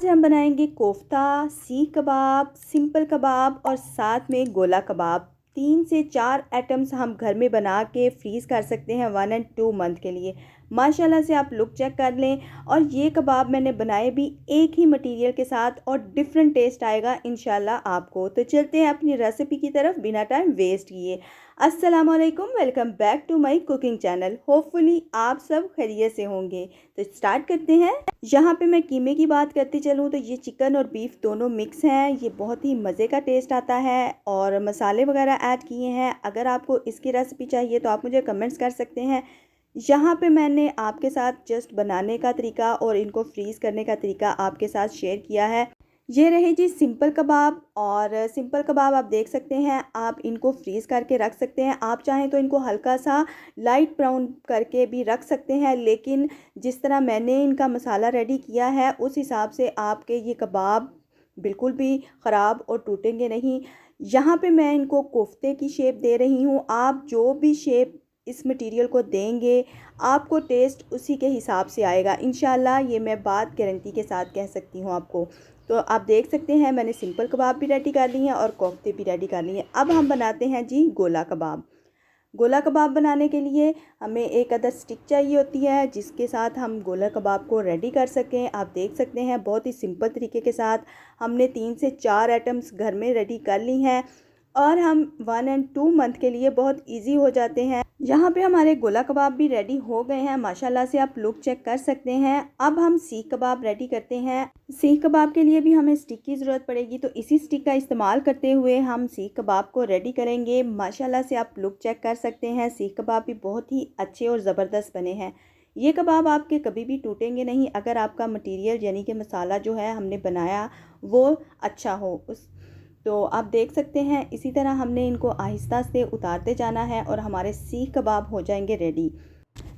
आज हम बनाएंगे कोफ्ता, सीख कबाब, सिंपल कबाब और साथ में गोला कबाब। 3 से 4 आइटम्स हम घर में बना के फ्रीज़ कर सकते हैं 1 और 2 मंथ के लिए। माशाल्लाह से आप लुक चेक कर लें। और ये कबाब मैंने बनाए भी एक ही मटेरियल के साथ और डिफरेंट टेस्ट आएगा इंशाल्लाह आपको। तो चलते हैं अपनी रेसिपी की तरफ बिना टाइम वेस्ट किए। अस्सलाम वालेकुम, welcome back to my cooking channel. Hopefully आप सब खैरियत से होंगे। तो स्टार्ट करते हैं। यहाँ पे मैं कीमे की बात करती चलूँ तो ये चिकन और बीफ दोनों मिक्स हैं। ये बहुत ही मज़े का टेस्ट आता है और मसाले वगैरह ऐड किए हैं। अगर आपको इसकी रेसिपी चाहिए तो आप मुझे कमेंट्स कर सकते हैं। यहाँ पे मैंने आपके साथ जस्ट बनाने का तरीका और इनको फ्रीज़ करने का तरीका आपके साथ शेयर किया है। ये रहे जी सिंपल कबाब। और सिंपल कबाब आप देख सकते हैं, आप इनको फ्रीज़ करके रख सकते हैं। आप चाहें तो इनको हल्का सा लाइट ब्राउन करके भी रख सकते हैं, लेकिन जिस तरह मैंने इनका मसाला रेडी किया है उस हिसाब से आपके ये कबाब बिल्कुल भी ख़राब और टूटेंगे नहीं। यहाँ पे मैं इनको कोफ्ते की शेप दे रही हूँ। आप जो भी शेप इस मटेरियल को देंगे आपको टेस्ट उसी के हिसाब से आएगा इंशाल्लाह। ये मैं बात गारंटी के साथ कह सकती हूँ आपको। तो आप देख सकते हैं मैंने सिंपल कबाब भी रेडी कर ली हैं और कोफ्ते भी रेडी कर लिए हैं। अब हम बनाते हैं जी गोला कबाब। गोला कबाब बनाने के लिए हमें एक अदर स्टिक चाहिए होती है जिसके साथ हम गोला कबाब को रेडी कर सकें। आप देख सकते हैं बहुत ही सिंपल तरीके के साथ हमने 3 से 4 आइटम्स घर में रेडी कर ली हैं और हम 1 और 2 मंथ के लिए बहुत इजी हो जाते हैं। यहाँ पे हमारे गोला कबाब भी रेडी हो गए हैं माशाल्लाह से, आप लुक चेक कर सकते हैं। अब हम सीख कबाब रेडी करते हैं। सीख कबाब के लिए भी हमें स्टिक की ज़रूरत पड़ेगी, तो इसी स्टिक का इस्तेमाल करते हुए हम सीख कबाब को रेडी करेंगे। माशाल्लाह से आप लुक चेक कर सकते हैं, सीख कबाब भी बहुत ही अच्छे और ज़बरदस्त बने हैं। ये कबाब आपके कभी भी टूटेंगे नहीं अगर आपका मटीरियल यानी कि मसाला जो है हमने बनाया वो अच्छा हो। तो आप देख सकते हैं इसी तरह हमने इनको आहिस्ता से उतारते जाना है और हमारे सीख कबाब हो जाएंगे रेडी।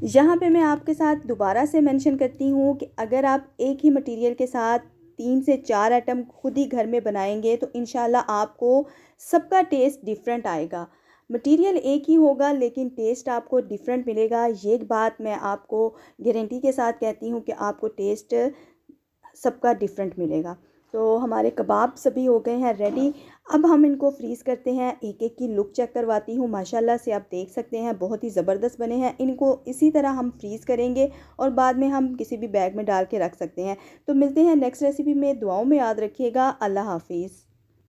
यहाँ पे मैं आपके साथ दोबारा से मेंशन करती हूँ कि अगर आप एक ही मटेरियल के साथ 3 से 4 आइटम खुद ही घर में बनाएंगे तो इंशाल्लाह आपको सबका टेस्ट डिफरेंट आएगा। मटेरियल एक ही होगा लेकिन टेस्ट आपको डिफरेंट मिलेगा। ये बात मैं आपको गारंटी के साथ कहती हूँ कि आपको टेस्ट सबका डिफरेंट मिलेगा। तो हमारे कबाब सभी हो गए हैं रेडी। अब हम इनको फ्रीज़ करते हैं। एक एक की लुक चेक करवाती हूँ। माशाल्लाह से आप देख सकते हैं बहुत ही ज़बरदस्त बने हैं। इनको इसी तरह हम फ्रीज़ करेंगे और बाद में हम किसी भी बैग में डाल के रख सकते हैं। तो मिलते हैं नेक्स्ट रेसिपी में। दुआओं में याद रखिएगा। अल्लाह हाफिज़।